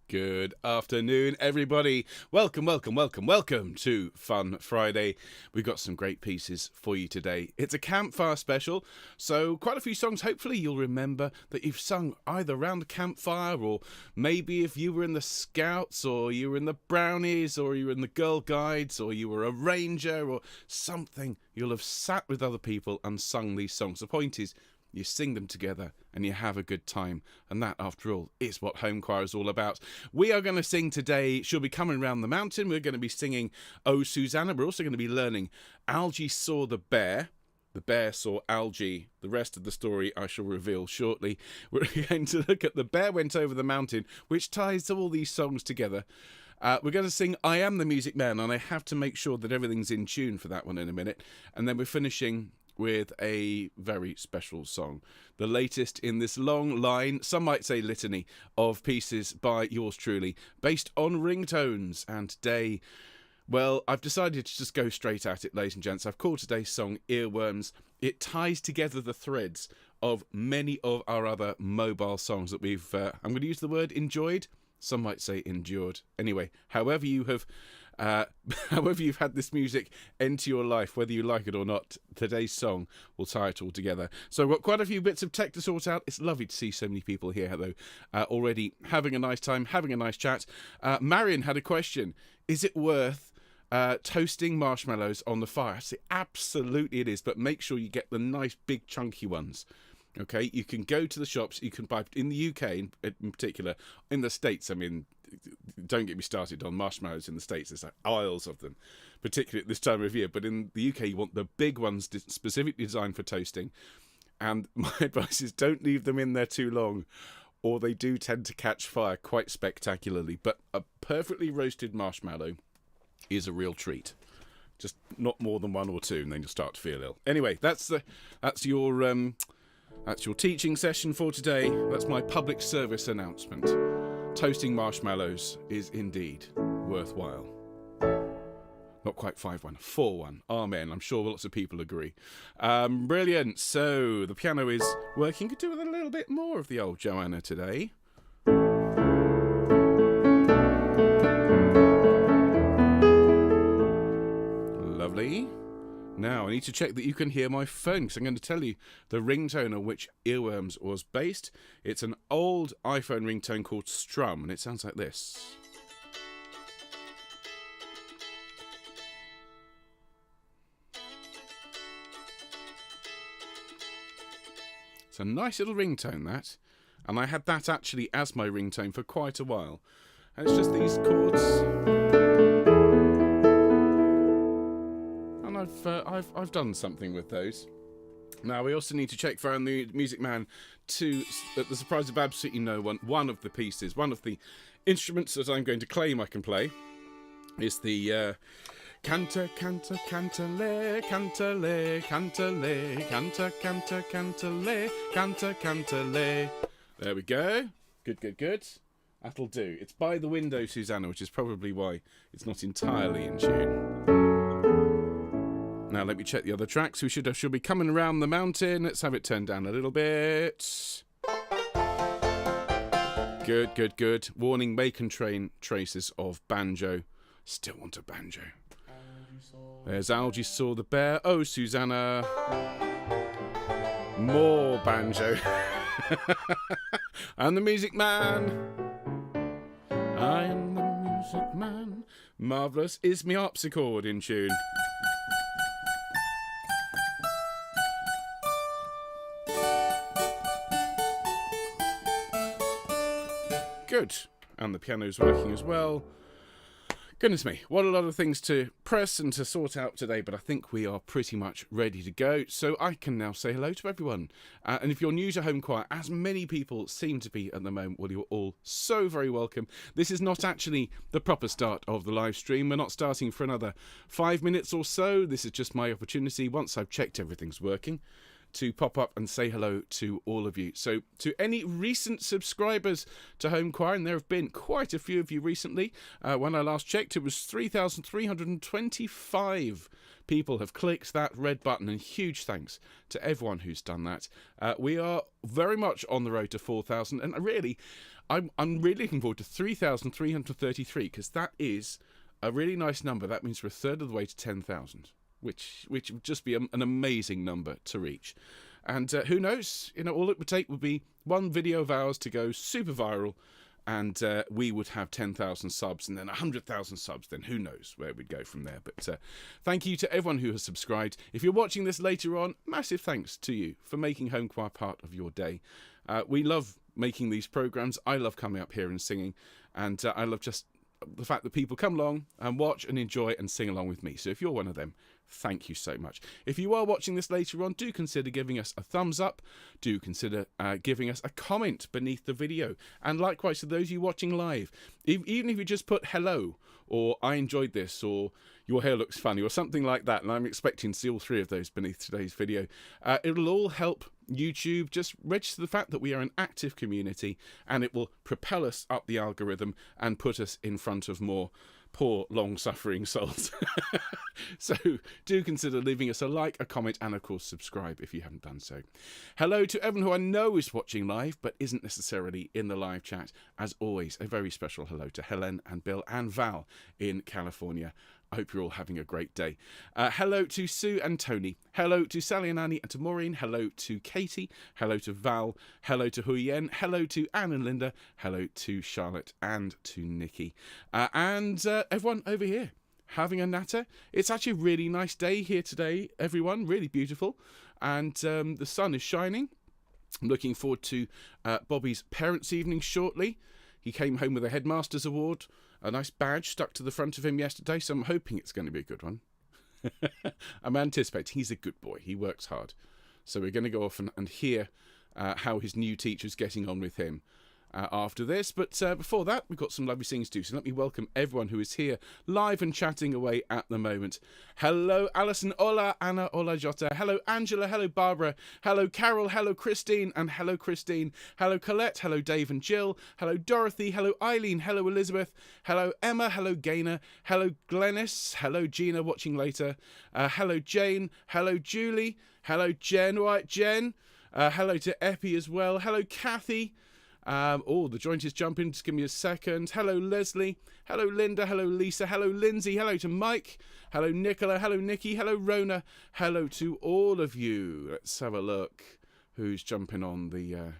Good afternoon, everybody. Welcome to Fun Friday. We've got some great pieces for you today. It's a campfire special, so quite a few songs hopefully you'll remember that you've sung either around the campfire, or maybe if you were in the Scouts, or you were in the Brownies, or you were in the Girl Guides, or you were a Ranger, or something. You'll have sat with other people and sung these songs. The point is, you sing them together and you have a good time. And that, after all, is what Homechoir is all about. We are going to sing today She'll Be Coming Round the Mountain. We're going to be singing Oh, Susanna. We're also going to be learning Algie Saw the Bear. The bear saw Algie. The rest of the story I shall reveal shortly. We're going to look at The Bear Went Over the Mountain, which ties all these songs together. We're going to sing I Am the Music Man, and I have to make sure that everything's in tune for that one in a minute. And then we're finishing with a very special song, the latest in this long line, some might say litany, of pieces by yours truly, based on ringtones. And today, well, I've decided to just go straight at it, ladies and gents. I've called today's song Earworms. It ties together the threads of many of our other mobile songs that we've, I'm going to use the word enjoyed, some might say endured. Anyway, however you've had this music enter your life, whether you like it or not, today's song will tie it all together. So I've got quite a few bits of tech to sort out. It's lovely to see so many people here, though, already having a nice time, having a nice chat. Marion had a question. Is it worth toasting marshmallows on the fire? I say absolutely it is, but make sure you get the nice big chunky ones. Okay, you can go to the shops, you can buy, in the UK in particular, in the States, I mean, don't get me started on marshmallows in the States, there's like aisles of them, particularly at this time of year, but in the UK you want the big ones specifically designed for toasting, and my advice is don't leave them in there too long, or they do tend to catch fire quite spectacularly. But a perfectly roasted marshmallow is a real treat. Just not more than one or two, and then you'll start to feel ill. Anyway, that's your teaching session for today. That's my public service announcement. Toasting marshmallows is indeed worthwhile. Not quite 5-1, 4-1. Amen. I'm sure lots of people agree. Brilliant. So the piano is working. Could do with a little bit more of the old Joanna today. Lovely. Now, I need to check that you can hear my phone, because I'm going to tell you the ringtone on which Earworms was based. It's an old iPhone ringtone called Strum, and it sounds like this. It's a nice little ringtone, that. And I had that actually as my ringtone for quite a while. And it's just these chords. I've done something with those. Now we also need to check for our new Music Man to, at the surprise of absolutely no one, one of the pieces, one of the instruments that I'm going to claim I can play is the canter, canter, canterle, canterle, canterle, canter, canter, canterle, canter, canterle. There we go. Good. That'll do. It's by the window, Susanna, which is probably why it's not entirely in tune. Now let me check the other tracks. We should be coming around the mountain. Let's have it turned down a little bit. Good. Warning, may contain traces of banjo. Still want a banjo. There's Algie Saw the Bear. Oh, Susanna. More banjo. I'm the Music Man. I am the Music Man. Marvellous. Is me harpsichord in tune? Good. And the piano's working as well. Goodness me, what a lot of things to press and to sort out today, but I think we are pretty much ready to go. So I can now say hello to everyone. And if you're new to Homechoir, as many people seem to be at the moment, well, you're all so very welcome. This is not actually the proper start of the live stream. We're not starting for another 5 minutes or so. This is just my opportunity, once I've checked everything's working, to pop up and say hello to all of you. So to any recent subscribers to Homechoir, and there have been quite a few of you recently, when I last checked it was 3,325 people have clicked that red button, and huge thanks to everyone who's done that. We are very much on the road to 4,000, and really I'm really looking forward to 3,333 because that is a really nice number. That means we're a third of the way to 10,000, which would just be an amazing number to reach. And who knows? All it would take would be one video of ours to go super viral, and we would have 10,000 subs, and then 100,000 subs. Then who knows where we'd go from there. But thank you to everyone who has subscribed. If you're watching this later on, massive thanks to you for making Homechoir part of your day. We love making these programs. I love coming up here and singing, and I love just the fact that people come along and watch and enjoy and sing along with me. So if you're one of them, thank you so much. If you are watching this later on, do consider giving us a thumbs up. Do consider giving us a comment beneath the video. And likewise to those of you watching live, even if you just put hello, or I enjoyed this, or your hair looks funny, or something like that, and I'm expecting to see all three of those beneath today's video, it'll all help YouTube just register the fact that we are an active community, and it will propel us up the algorithm and put us in front of more poor, long-suffering souls. So do consider leaving us a like, a comment, and of course subscribe if you haven't done so. Hello to everyone who I know is watching live but isn't necessarily in the live chat. As always, a very special hello to Helen and Bill and Val in California. I hope you're all having a great day. Hello to Sue and Tony. Hello to Sally and Annie and to Maureen. Hello to Katie. Hello to Val. Hello to Huyen. Hello to Anne and Linda. Hello to Charlotte and to Nikki. And everyone over here having a natter. It's actually a really nice day here today, everyone. Really beautiful. And the sun is shining. I'm looking forward to Bobby's parents' evening shortly. He came home with a Headmaster's Award, a nice badge stuck to the front of him yesterday, so I'm hoping it's going to be a good one. I'm anticipating. He's a good boy. He works hard. So we're going to go off and hear how his new teacher's getting on with him after this. But before that, we've got some lovely things to do. So let me welcome everyone who is here live and chatting away at the moment. Hello, Alison. Hola, Anna. Hola, Jota. Hello, Angela. Hello, Barbara. Hello, Carol. Hello, Christine. And hello, Christine. Hello, Colette. Hello, Dave and Jill. Hello, Dorothy. Hello, Eileen. Hello, Elizabeth. Hello, Emma. Hello, Gaynor. Hello, Glennis. Hello, Gina, watching later. Hello, Jane. Hello, Julie. Hello, Jen. Right, Jen. Hello to Epi as well. Hello, Kathy. The joint is jumping. Just give me a second. Hello, Leslie. Hello, Linda. Hello, Lisa. Hello, Lindsay. Hello to Mike. Hello, Nicola. Hello, Nikki. Hello, Rona. Hello to all of you. Let's have a look. Who's jumping on the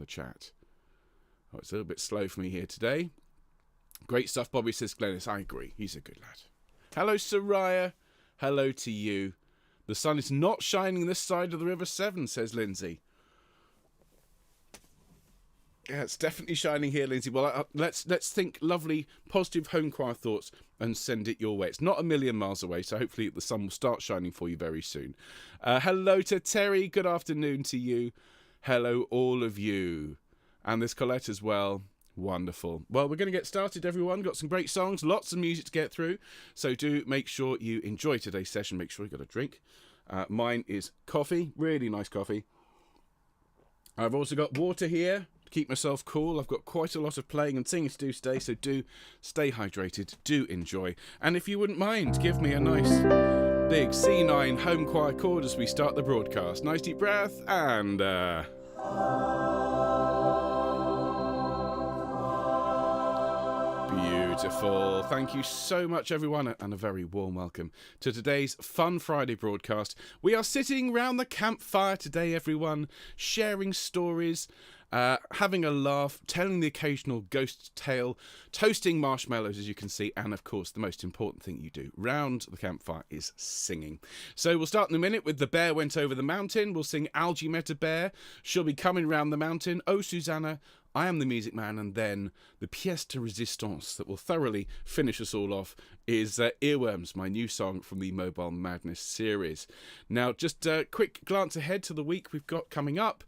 chat? Oh, it's a little bit slow for me here today. Great stuff, Bobby, says Glennis. I agree. He's a good lad. Hello, Soraya. Hello to you. The sun is not shining this side of the River Severn, says Lindsay. Yeah, it's definitely shining here, Lindsay. Well, let's think lovely, positive Homechoir thoughts and send it your way. It's not a million miles away, so hopefully the sun will start shining for you very soon. Hello to Terry. Good afternoon to you. Hello, all of you. And there's Colette as well. Wonderful. Well, we're going to get started, everyone. Got some great songs, lots of music to get through. So do make sure you enjoy today's session. Make sure you got a drink. Mine is coffee, really nice coffee. I've also got water here. Keep myself cool. I've got quite a lot of playing and singing to do today, so do stay hydrated, do enjoy. And if you wouldn't mind, give me a nice big C9 Homechoir chord as we start the broadcast. Nice deep breath and beautiful. Thank you so much, everyone, and a very warm welcome to today's Fun Friday broadcast. We are sitting round the campfire today, everyone, sharing stories, having a laugh, telling the occasional ghost tale, toasting marshmallows, as you can see, and of course the most important thing you do round the campfire is singing. So we'll start in a minute with The Bear Went Over the Mountain. We'll sing Algie Met A Bear. She'll be coming round the mountain. Oh, Susanna, I Am the Music Man. And then the pièce de résistance that will thoroughly finish us all off is Earworms, my new song from the Mobile Madness series. Now, just a quick glance ahead to the week we've got coming up.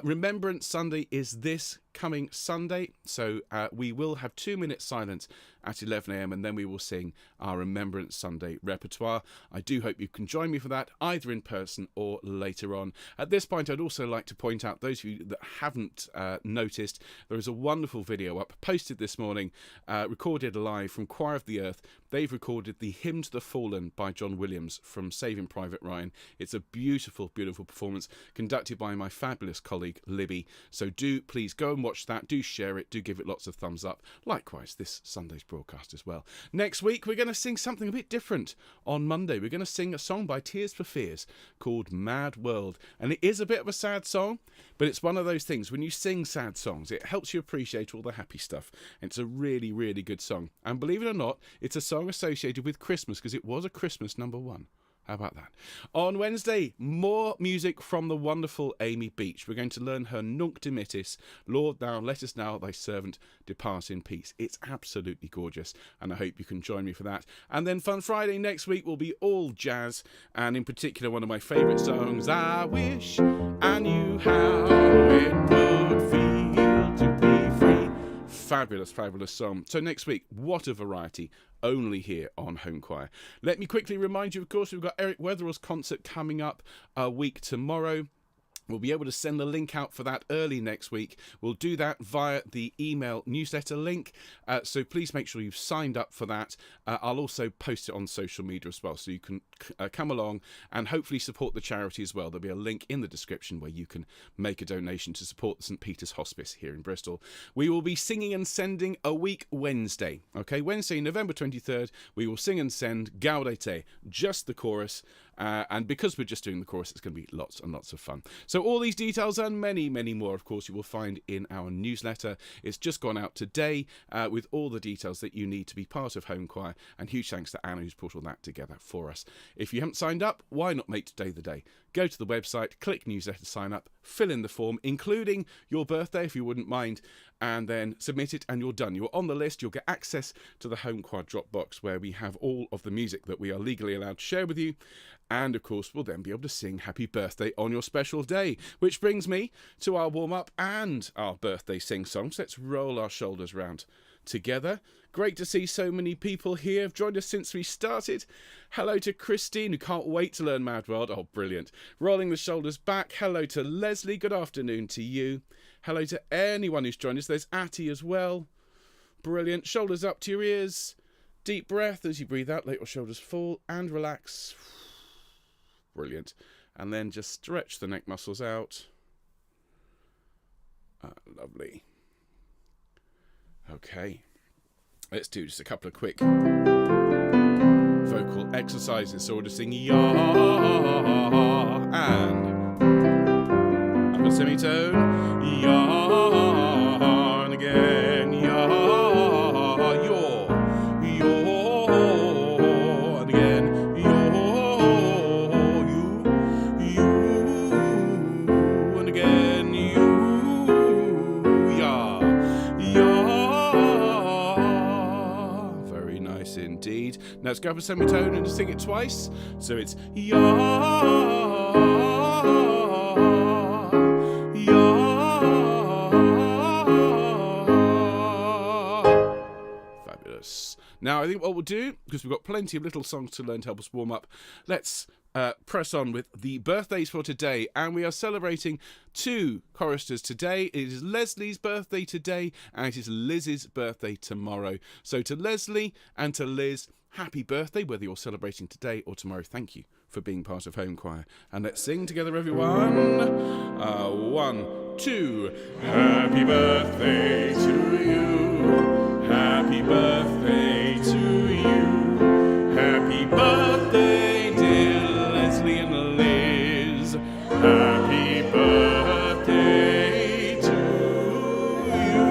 Remembrance Sunday is this coming Sunday, so we will have 2 minutes silence at 11 a.m. and then we will sing our Remembrance Sunday repertoire. I do hope you can join me for that, either in person or later on. At this point, I'd also like to point out, those of you that haven't noticed, there is a wonderful video up, posted this morning, recorded live from Choir of the Earth. They've recorded the Hymn to the Fallen by John Williams from Saving Private Ryan. It's a beautiful, beautiful performance conducted by my fabulous colleague, Libby. So do please go and and watch that. Do share it. Do give it lots of thumbs up. Likewise, this Sunday's broadcast as well. Next week, we're going to sing something a bit different. On Monday, we're going to sing a song by Tears for Fears called Mad World. And it is a bit of a sad song, but it's one of those things. When you sing sad songs, it helps you appreciate all the happy stuff. And it's a really, really good song. And believe it or not, it's a song associated with Christmas because it was a Christmas #1. How about that? On Wednesday, more music from the wonderful Amy Beach. We're going to learn her Nunc Dimittis, Lord, now let us now thy servant depart in peace. It's absolutely gorgeous, and I hope you can join me for that. And then Fun Friday next week will be all jazz, and in particular one of my favourite songs, I Wish I Knew How It Would Feel to Be Free. Fabulous, fabulous song. So next week, what a variety. Only here on Homechoir. Let me quickly remind you, of course, we've got Eric Weatherall's concert coming up a week tomorrow. We'll be able to send the link out for that early next week. We'll do that via the email newsletter link. So please make sure you've signed up for that. I'll also post it on social media as well, so you can come along and hopefully support the charity as well. There'll be a link in the description where you can make a donation to support the St. Peter's Hospice here in Bristol. We will be singing and sending a week Wednesday. Okay, Wednesday, November 23rd, we will sing and send Gaudete, just the chorus. And because we're just doing the chorus, it's going to be lots and lots of fun. So all these details and many, many more, of course, you will find in our newsletter. It's just gone out today with all the details that you need to be part of Homechoir. And huge thanks to Anna who's put all that together for us. If you haven't signed up, why not make today the day? Go to the website, click newsletter, sign up, fill in the form, including your birthday if you wouldn't mind, and then submit it and you're done. You're on the list. You'll get access to the Homechoir Dropbox where we have all of the music that we are legally allowed to share with you. And, of course, we'll then be able to sing Happy Birthday on your special day. Which brings me to our warm-up and our birthday sing-songs. Let's roll our shoulders round together. Great to see so many people here have joined us since we started. Hello to Christine, who can't wait to learn Mad World. Oh, brilliant. Rolling the shoulders back. Hello to Leslie. Good afternoon to you. Hello to anyone who's joined us. There's Atty as well. Brilliant. Shoulders up to your ears. Deep breath as you breathe out. Let your shoulders fall and relax. Brilliant. And then just stretch the neck muscles out. Lovely. Okay. Let's do just a couple of quick vocal exercises. So we'll just sing ya and up a semitone. Ya and again. Ya, yaw, yaw, and again. Indeed. Now let's go up a semitone and just sing it twice. So it's ya, ya. Fabulous. Now I think what we'll do, because we've got plenty of little songs to learn to help us warm up, let's press on with the birthdays for today. And we are celebrating 2 choristers today. It is Leslie's birthday today and it is Liz's birthday tomorrow. So to Leslie and to Liz, happy birthday, whether you're celebrating today or tomorrow. Thank you for being part of Homechoir. And let's sing together, everyone. 1, 2. Happy birthday to you. Happy birthday to you. Happy birthday, dear Leslie and Liz. Happy birthday to you.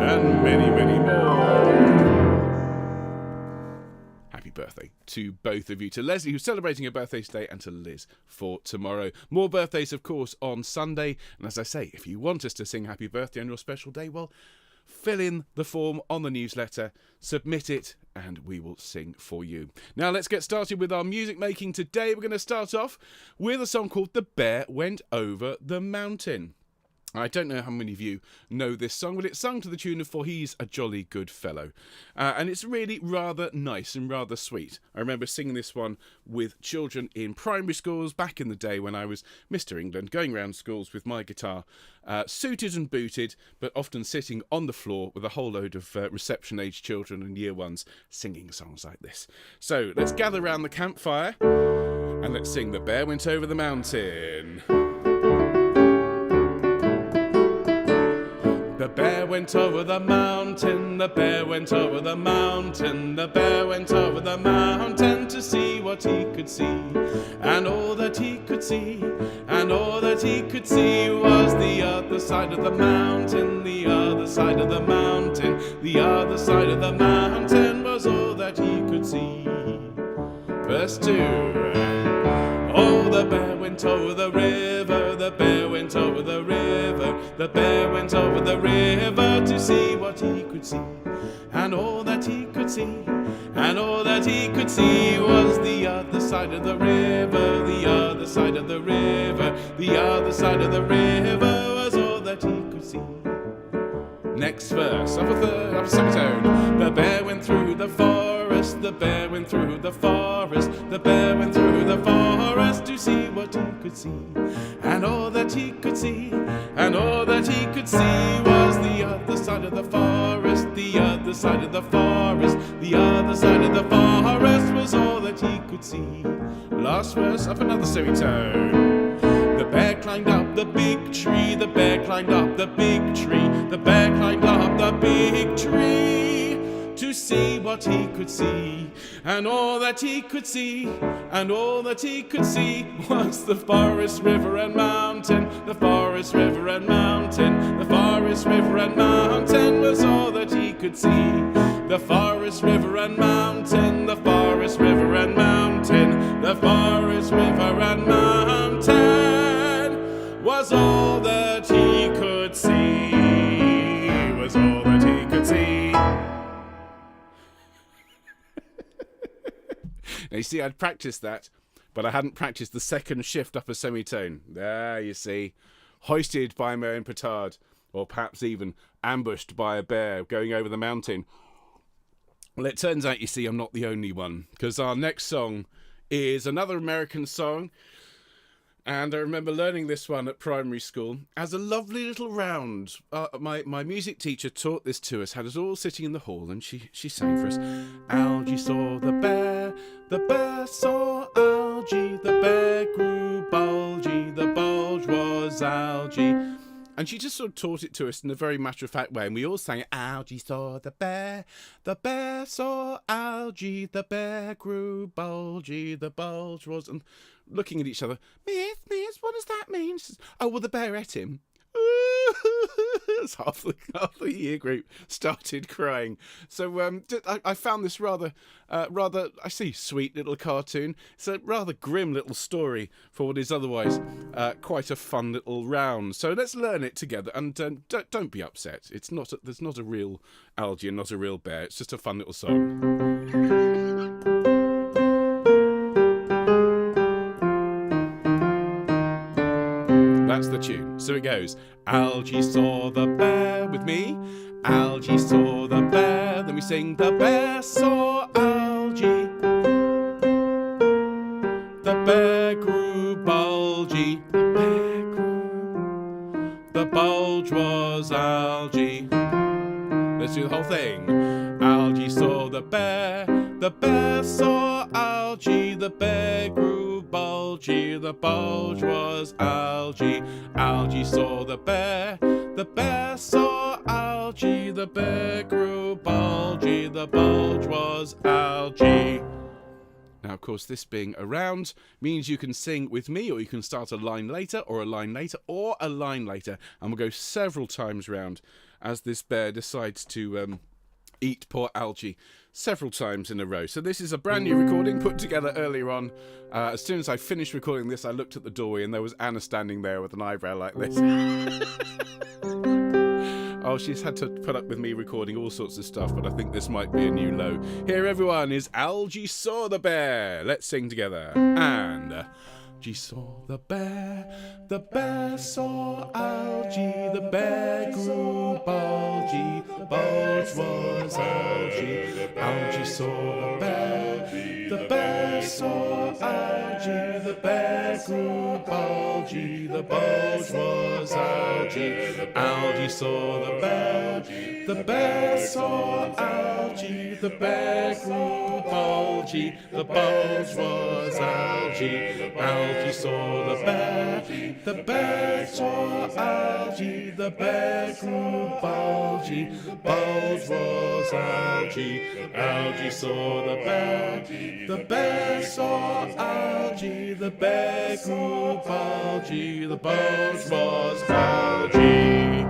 And many, many more. Happy birthday to both of you. To Leslie, who's celebrating her birthday today, and to Liz for tomorrow. More birthdays, of course, on Sunday. And as I say, if you want us to sing happy birthday on your special day, well, fill in the form on the newsletter, submit it, and we will sing for you. Now let's get started with our music making today. We're going to start off with a song called The Bear Went Over the Mountain. I don't know how many of you know this song, but it's sung to the tune of For He's a Jolly Good Fellow. And it's really rather nice and rather sweet. I remember singing this one with children in primary schools back in the day when I was Mr. England, going around schools with my guitar, suited and booted, but often sitting on the floor with a whole load of reception-age children and year ones singing songs like this. So let's gather round the campfire and let's sing The Bear Went Over the Mountain. went over the mountain, the bear went over the mountain, the bear went over the mountain to see what he could see. And all that he could see, and all that he could see was the other side of the mountain, the other side of the mountain, the other side of the mountain was all that he could see. Verse 2. Oh, the bear went over the river, the bear went over the river, the bear went over the river to see what he could see. And all that he could see, and all that he could see was the other side of the river, the other side of the river, the other side of the river was all that he could see. Next verse, up a semitone. The bear went through the forest, the bear went through the forest, the bear went through the forest to see what he could see. And all that he could see, and all that he could see was the other side of the forest, the other side of the forest, the other side of the forest was all that he could see. Last verse, up another semitone. The bear climbed up the big tree, the bear climbed up the big tree, the bear climbed up the big tree to see what he could see. And all that he could see, and all that he could see was the forest, river and mountain, the forest, river and mountain, the forest, river and mountain was all that he could see. The forest, river and mountain, the forest, river and mountain, the forest, river and mountain was all that he could see, was all that he could see. Now you see, I'd practiced that, but I hadn't practiced the second shift up a semitone. There, you see, hoisted by my own petard, or perhaps even ambushed by a bear going over the mountain. Well, it turns out, you see, I'm not the only one, because our next song is another American song. And I remember learning this one at primary school as a lovely little round. My music teacher taught this to us, had us all sitting in the hall, and she sang for us. Algie saw the bear saw Algie, the bear grew bulgy, the bulge was Algie. And she just sort of taught it to us in a very matter-of-fact way, and we all sang, Algie saw the bear saw Algie, the bear grew bulgy, the bulge was... And looking at each other, Miss, what does that mean? She says, oh, well, the bear ate him. Half the year group started crying. So I found this rather, I see, sweet little cartoon. It's a rather grim little story for what is otherwise quite a fun little round. So let's learn it together, and don't be upset. There's not a real Algie and not a real bear. It's just a fun little song. That's the tune. So it goes. Algie saw the bear with me. Algie saw the bear. Then we sing, the bear saw Algie. The bear grew bulgy. The bear grew. The bulge was Algie. Let's do the whole thing. Algie saw the bear. The bear saw Algie. The bear grew bulgy. The bulge was Algie. Algie saw the bear. The bear saw Algie. The bear grew bulgy. The bulge was Algie. Now, of course, this being a round means you can sing with me, or you can start a line later, or a line later, or a line later. And we'll go several times round as this bear decides to eat poor Algie several times in a row. So this is a brand new recording put together earlier on. As soon as I finished recording this, I looked at the doorway and there was Anna standing there with an eyebrow like this. Oh, she's had to put up with me recording all sorts of stuff, but I think this might be a new low. Here, everyone, is Algie saw the bear. Let's sing together. And... Algie saw the bear saw Algie, the bear grew bulgy, the bulge was Algie. Algie saw the bear saw Algie, the bear grew bulgy, the bulge was Algie. Algie saw the bear saw Algie, the bear grew bulgy, the bulge was Algie. Algie saw the bear saw Algie. The bear grew bulgy, bulge was Algie. Algie saw the bear saw Algie. The bear grew bulgy, the bulge was Algie.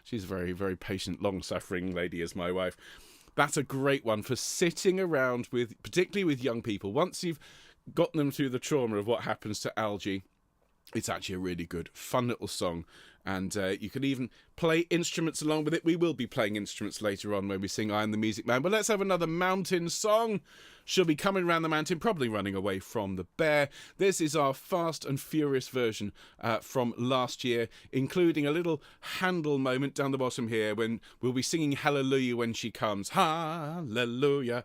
She's a very, very patient, long-suffering lady, is my wife. That's a great one for sitting around with, particularly with young people. Once you've gotten them through the trauma of what happens to Algie, it's actually a really good, fun little song. And you can even play instruments along with it. We will be playing instruments later on when we sing I Am the Music Man. But let's have another mountain song. She'll be coming around the mountain, probably running away from the bear. This is our fast and furious version from last year, including a little Handel moment down the bottom here when we'll be singing Hallelujah when she comes. Hallelujah.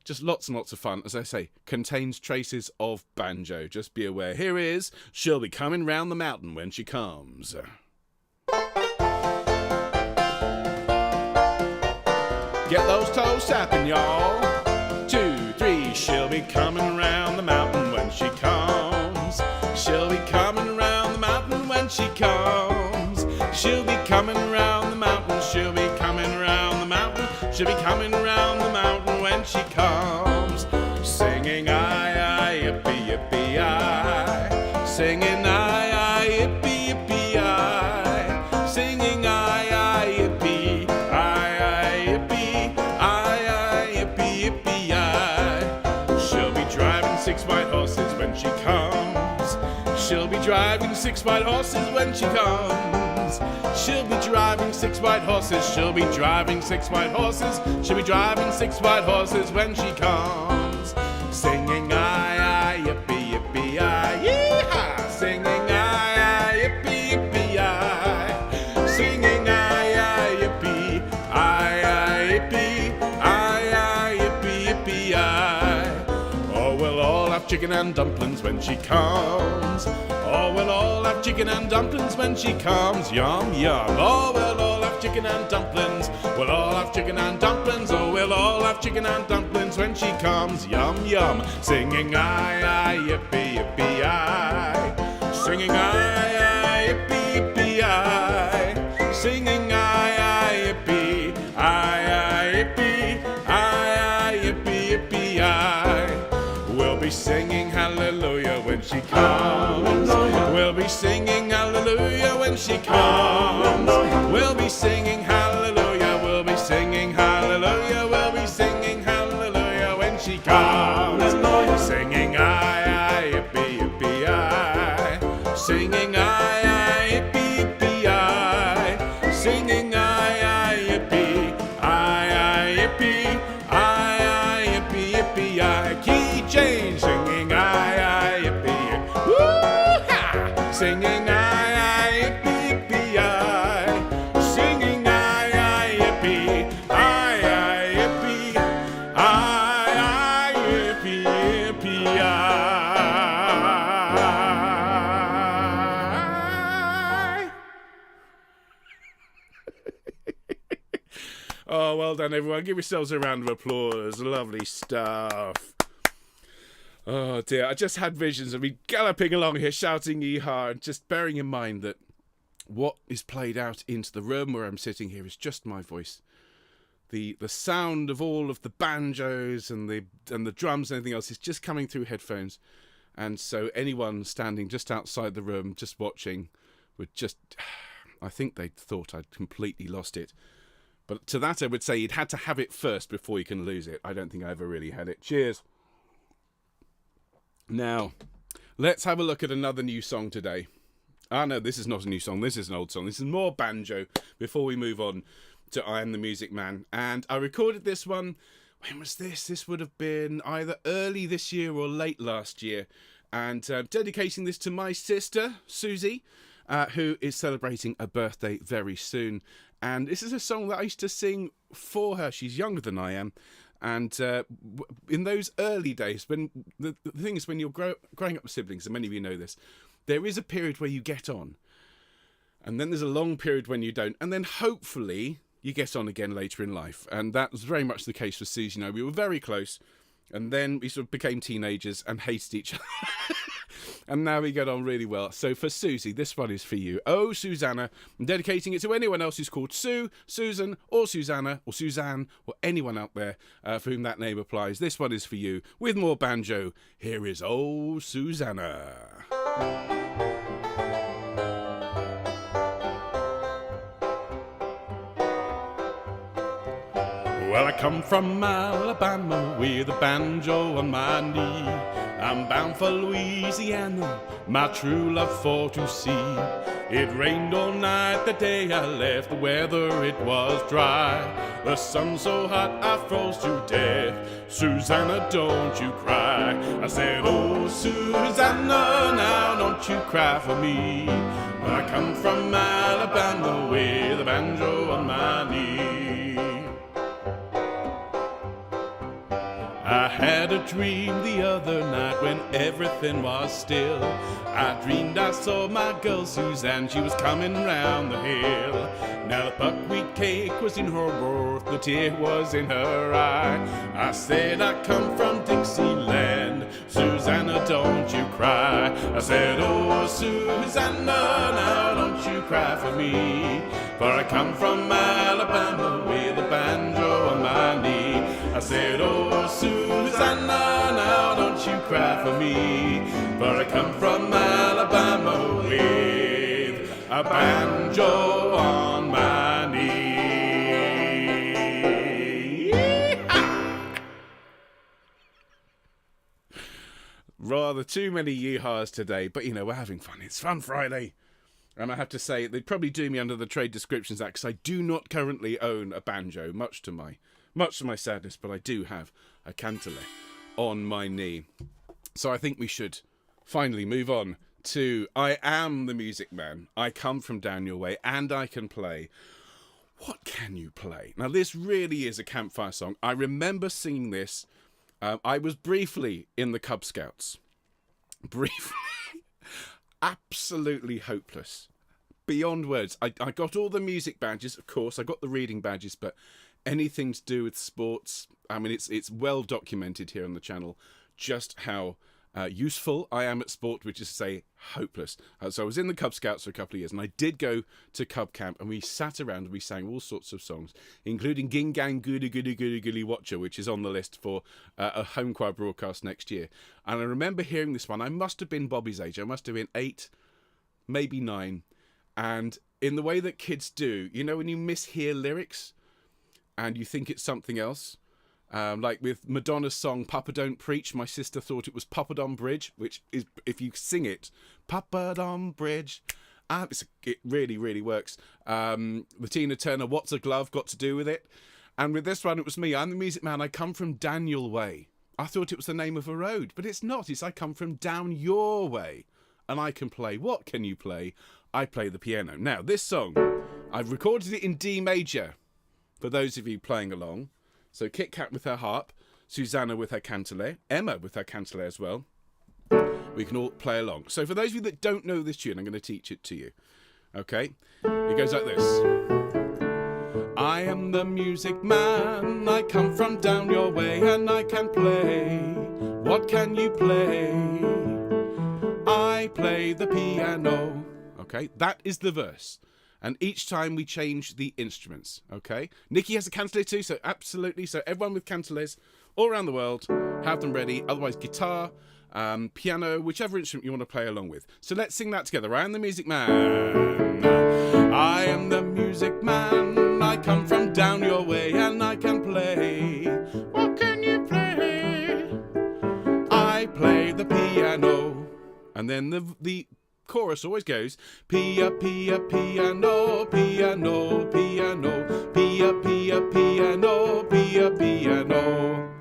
Just lots and lots of fun. As I say, contains traces of banjo. Just be aware. Here is She'll Be Coming Round the Mountain When She Comes. Get those toes tapping, y'all. 2, 3. She'll be coming round the mountain when she comes. She'll be coming round the mountain when she comes. She'll be coming round the mountain. She'll be coming round the mountain. She'll be coming round the mountain when she comes. Singing I, yippee, yippee, I. Singing I, yippee, yippee, I. Singing I, yippee, I, yippee, I, yippee, yippee, I. She'll be driving 6 white horses when she comes. She'll be driving 6 white horses when she comes. She'll be driving 6 white horses. She'll be driving 6 white horses. She'll be driving 6 white horses when she comes. Singing I, yippee, yippee, I, yee-haw! Singing I, yippee, yippee, I. Singing I, yippee, I, yippee, I, yippee, yippee, I. Oh, we'll all have chicken and dumplings when she comes. Oh, we'll all have chicken and dumplings when she comes. Yum, yum. Oh, we'll all have chicken and dumplings. We'll all have chicken and dumplings. Oh, we'll all have chicken and dumplings when she comes. Yum, yum. Singing I, yippee, yippee, I. Singing I, yippee, yippee, I. Singing I, yippee, I, yippee, I, yippee, yippee, I. We'll be singing hallelujah when she comes. We'll be singing hallelujah when she comes. We'll be singing hallelujah. We'll be singing hallelujah. We'll be singing hallelujah when she comes. Singing I, yippee, yippee, I. Singing I, yippee, yippee, I. Singing I, yippee, I, yippee, I, yippee, yippee, I. Key change. Singing I, yippee, woo-ha! Singing I, yippee, yippee, I. Singing I, yippee, I, yippee, I, yippee, yippee, I. Oh, well done, everyone. Give yourselves a round of applause. Lovely stuff. Oh dear, I just had visions of me galloping along here shouting yee-haw, and just bearing in mind that what is played out into the room where I'm sitting here is just my voice. The sound of all of the banjos and the drums and everything else is just coming through headphones. And so anyone standing just outside the room, just watching, would just... I think they thought I'd completely lost it. But to that I would say you'd had to have it first before you can lose it. I don't think I ever really had it. Cheers. Now, let's have a look at another new song today. No, this is not a new song. This is an old song. This is more banjo before we move on to I Am the Music Man. And I recorded this one, when was this? This would have been either early this year or late last year. And dedicating this to my sister, Susie, who is celebrating a birthday very soon. And this is a song that I used to sing for her. She's younger than I am. And in those early days, when the thing is, when you're growing up with siblings, and many of you know this, there is a period where you get on. And then there's a long period when you don't. And then hopefully you get on again later in life. And that was very much the case for Susie. You know, we were very close, and then we sort of became teenagers and hated each other. And now we get on really well. So for Susie, this one is for you. Oh, Susanna. I'm dedicating it to anyone else who's called Sue, Susan, or Susanna, or Suzanne, or anyone out there for whom that name applies. This one is for you. With more banjo, here is Oh, Susanna. Well, I come from Alabama with a banjo on my knee. I'm bound for Louisiana, my true love for to see. It rained all night the day I left, the weather it was dry. The sun so hot I froze to death. Susanna, don't you cry. I said, oh, Susanna, now don't you cry for me. I come from Alabama with a banjo on my knee. I had a dream the other night when everything was still. I dreamed I saw my girl Suzanne, she was coming round the hill. Now the buckwheat cake was in her mouth, the tear was in her eye. I said I come from Dixieland, Susanna, don't you cry. I said, oh, Susanna, now don't you cry for me. For I come from Alabama with a banjo on my knee. I said, oh, Susanna, now don't you cry for me. For I come from Alabama with a banjo on my knee. Rather too many yeehaws today, but you know, we're having fun. It's Fun Friday. And I have to say, they'd probably do me under the Trade Descriptions Act because I do not currently own a banjo, much to my sadness, but I do have a cantilet on my knee. So I think we should finally move on to I Am the Music Man. I come from down your way and I can play. What can you play? Now, this really is a campfire song. I remember singing this. I was briefly in the Cub Scouts. Briefly. Absolutely hopeless. Beyond words. I got all the music badges, of course. I got the reading badges, but anything to do with sports, I mean, it's well documented here on the channel just how useful I am at sport, which is to say hopeless. So I was in the Cub Scouts for a couple of years, and I did go to Cub Camp, and we sat around and we sang all sorts of songs, including Ging Gang Goody Goody Goody Goody Watcher, which is on the list for a Homechoir broadcast next year. And I remember hearing this one. I must have been Bobby's age. I must have been 8, maybe 9. And in the way that kids do, you know, when you mishear lyrics and you think it's something else, like with Madonna's song Papa Don't Preach, my sister thought it was Papa Don Bridge, which is, if you sing it, Papa Don Bridge, it really, really works. The Tina Turner What's a Glove got to do with it. And with this one, it was me. I'm the Music Man. I come from Daniel Way. I thought it was the name of a road, but it's not. It's I come from down your way. And I can play. What can you play? I play the piano. Now, this song, I've recorded it in D major, for those of you playing along. So Kit Kat with her harp, Susanna with her cantilet, Emma with her cantilet as well. We can all play along. So for those of you that don't know this tune, I'm going to teach it to you. Okay? It goes like this. I am the music man, I come from down your way, and I can play. What can you play? I play the piano. Okay? That is the verse. And each time we change the instruments, okay? Nikki has a cantilet too, so absolutely. So everyone with cantilets all around the world, have them ready. Otherwise, guitar, piano, whichever instrument you want to play along with. So let's sing that together. I am the music man. I am the music man. I come from down your way and I can play. What can you play? I play the piano. And then the chorus always goes pia pia piano piano piano pia pia piano pia piano.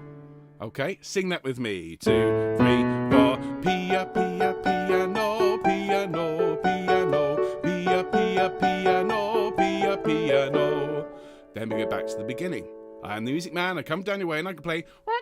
Okay, sing that with me. 2, 3, 4. Pia pia piano piano piano pia pia piano pia piano. Then we go back to the beginning. I am the music man. I come down your way and I can play. What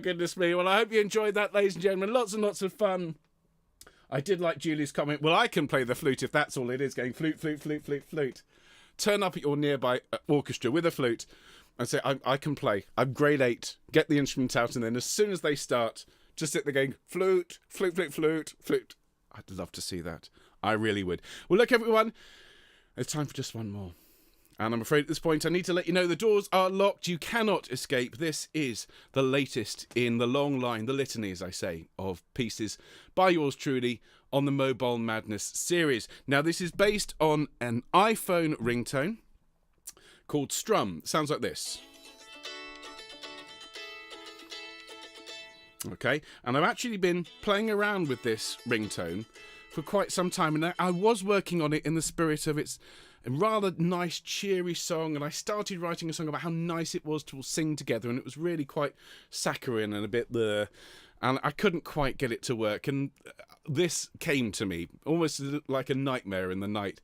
goodness me. Well, I hope you enjoyed that, ladies and gentlemen. Lots and lots of fun. I did like Julie's comment. Well, I can play the flute if that's all it is, going flute, flute, flute, flute, flute. Turn up at your nearby orchestra with a flute and say, I can play. I'm grade 8. Get the instrument out, and then as soon as they start, just sit there going, flute, flute, flute, flute, flute. I'd love to see that. I really would. Well, look, everyone, it's time for just one more. And I'm afraid at this point I need to let you know the doors are locked. You cannot escape. This is the latest in the long line, the litany, as I say, of pieces by yours truly on the Mobile Madness series. Now, this is based on an iPhone ringtone called Strum. It sounds like this. Okay, and I've actually been playing around with this ringtone for quite some time, and I was working on it in the spirit of its a rather nice, cheery song, and I started writing a song about how nice it was to all sing together, and it was really quite saccharine and a bit there, and I couldn't quite get it to work, and this came to me almost like a nightmare in the night.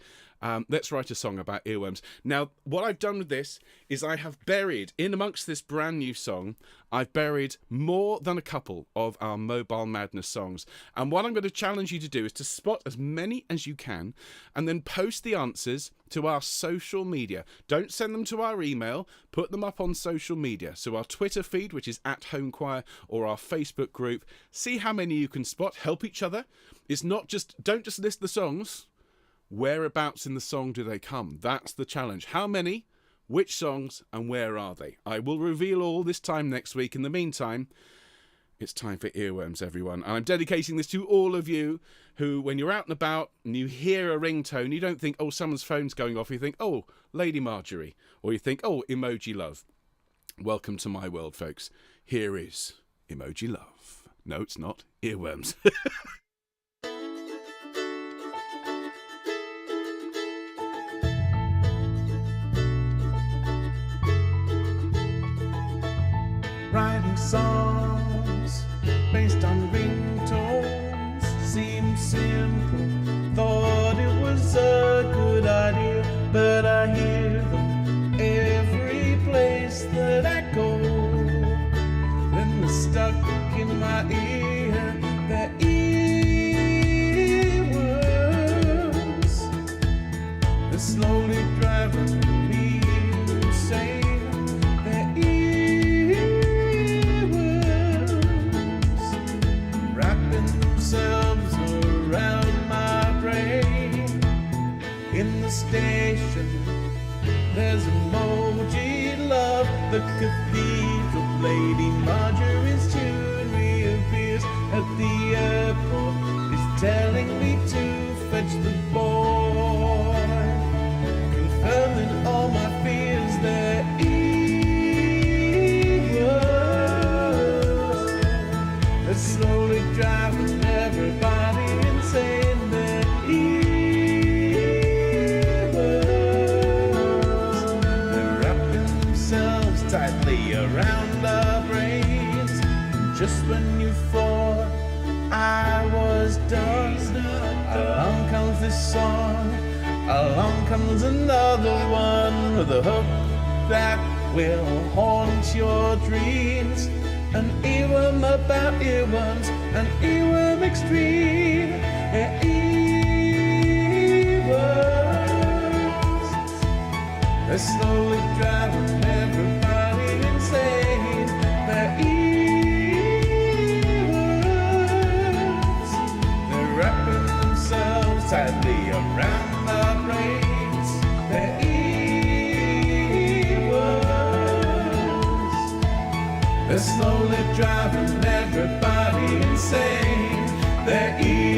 Let's write a song about earworms. Now, what I've done with this is I have buried, in amongst this brand new song, I've buried more than a couple of our Mobile Madness songs. And what I'm going to challenge you to do is to spot as many as you can and then post the answers to our social media. Don't send them to our email, put them up on social media. So our Twitter feed, which is @Homechoir, or our Facebook group. See how many you can spot. Help each other. It's not just, don't just list the songs. Whereabouts in the song do they come? That's the challenge. How many, which songs, and where are they? I will reveal all this time next week. In the meantime, it's time for earworms, everyone. And I'm dedicating this to all of you who, when you're out and about and you hear a ringtone, you don't think, oh, someone's phone's going off. You think, oh, Lady Marjorie. Or you think, oh, Emoji Love. Welcome to my world, folks. Here is Emoji Love. No, it's not. Earworms. Writing songs based on ringtones seemed simple. Thought it was a good idea, but I hear them every place that I go. Then they're stuck in my ear, they're earworms. They're slowly driving me insane. Themselves around my brain. In the station there's Emoji Love. The cathedral, Lady Marjorie's tune reappears at the airport. Is telling me to fetch the boy, confirming all my fears. They're earworms. They're slowly driving everybody insane. They're earworms. They're wrapping themselves tightly around our brains. Just when you thought I was done, along comes this song, along comes another one with a hook that will haunt your dreams. An earworm about earworms, an earworm extreme. Earworms, they're slowly driving everybody insane. They're earworms. They're wrapping themselves tightly around our brains. They're earworms. They're slowly driving everybody insane. They're earworms.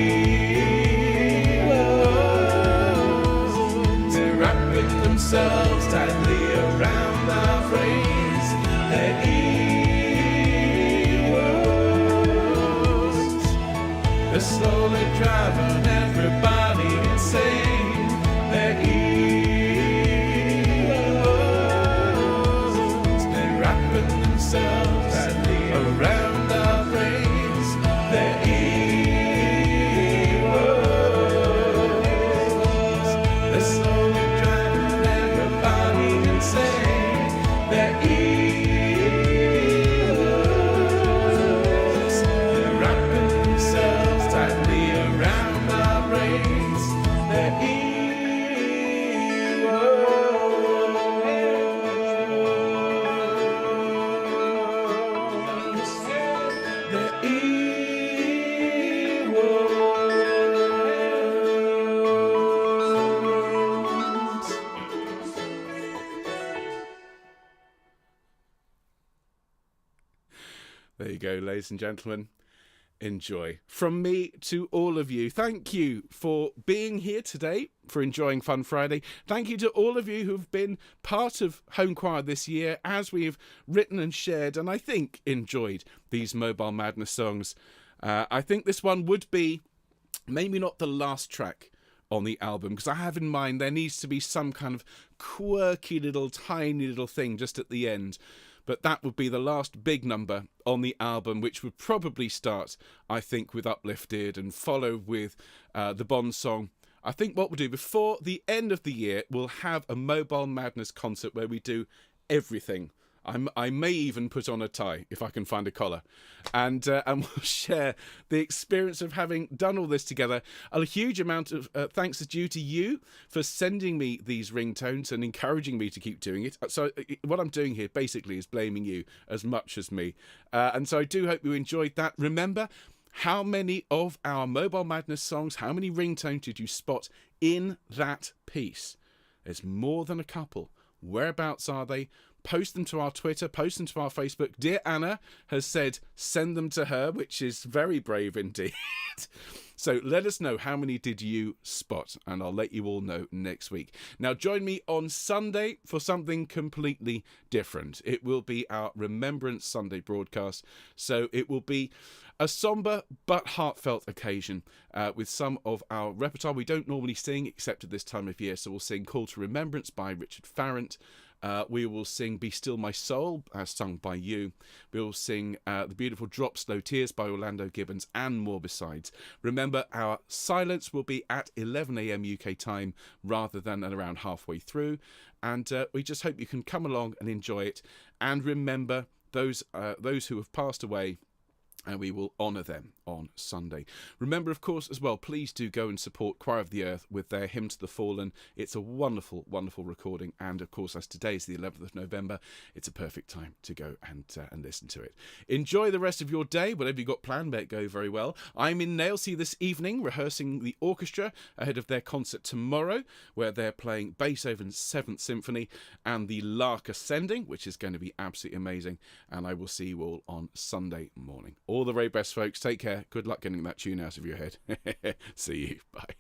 They're wrapping themselves tightly around our brains. They're earworms. They're slowly driving everybody insane. They're earworms. They're wrapping themselves around our brains. They're you go, ladies and gentlemen. Enjoy. From me to all of you, thank you for being here today, for enjoying Fun Friday. Thank you to all of you who've been part of Homechoir this year as we've written and shared and I think enjoyed these Mobile Madness songs. I think this one would be maybe not the last track on the album, because I have in mind there needs to be some kind of quirky little tiny little thing just at the end. But that would be the last big number on the album, which would probably start, I think, with Uplifted and follow with the Bond song. I think what we'll do before the end of the year, we'll have a Mobile Madness concert where we do everything. I may even put on a tie if I can find a collar, and we'll share the experience of having done all this together. A huge amount of thanks is due to you for sending me these ringtones and encouraging me to keep doing it. So what I'm doing here basically is blaming you as much as me, and so I do hope you enjoyed that. Remember, how many of our Mobile Madness songs, how many ringtones did you spot in that piece? There's more than a couple. Whereabouts are they? Post them to our Twitter, post them to our Facebook. Dear Anna has said send them to her, which is very brave indeed. So let us know how many did you spot, and I'll let you all know next week. Now join me on Sunday for something completely different. It will be our Remembrance Sunday broadcast, so it will be a sombre but heartfelt occasion with some of our repertoire we don't normally sing except at this time of year. So we'll sing Call to Remembrance by Richard Farrant. We will sing Be Still My Soul, sung by you. We will sing the beautiful Drop Slow Tears by Orlando Gibbons, and more besides. Remember, our silence will be at 11 a.m. UK time rather than at around halfway through. And we just hope you can come along and enjoy it. And remember those who have passed away, and we will honour them on Sunday. Remember, of course, as well, please do go and support Choir of the Earth with their Hymn to the Fallen. It's a wonderful, wonderful recording. And, of course, as today is the 11th of November, it's a perfect time to go and listen to it. Enjoy the rest of your day. Whatever you've got planned, may it go very well. I'm in Nailsea this evening, rehearsing the orchestra ahead of their concert tomorrow, where they're playing Beethoven's 7th Symphony and the Lark Ascending, which is going to be absolutely amazing. And I will see you all on Sunday morning. All the very best, folks. Take care. Good luck getting that tune out of your head. See you. Bye.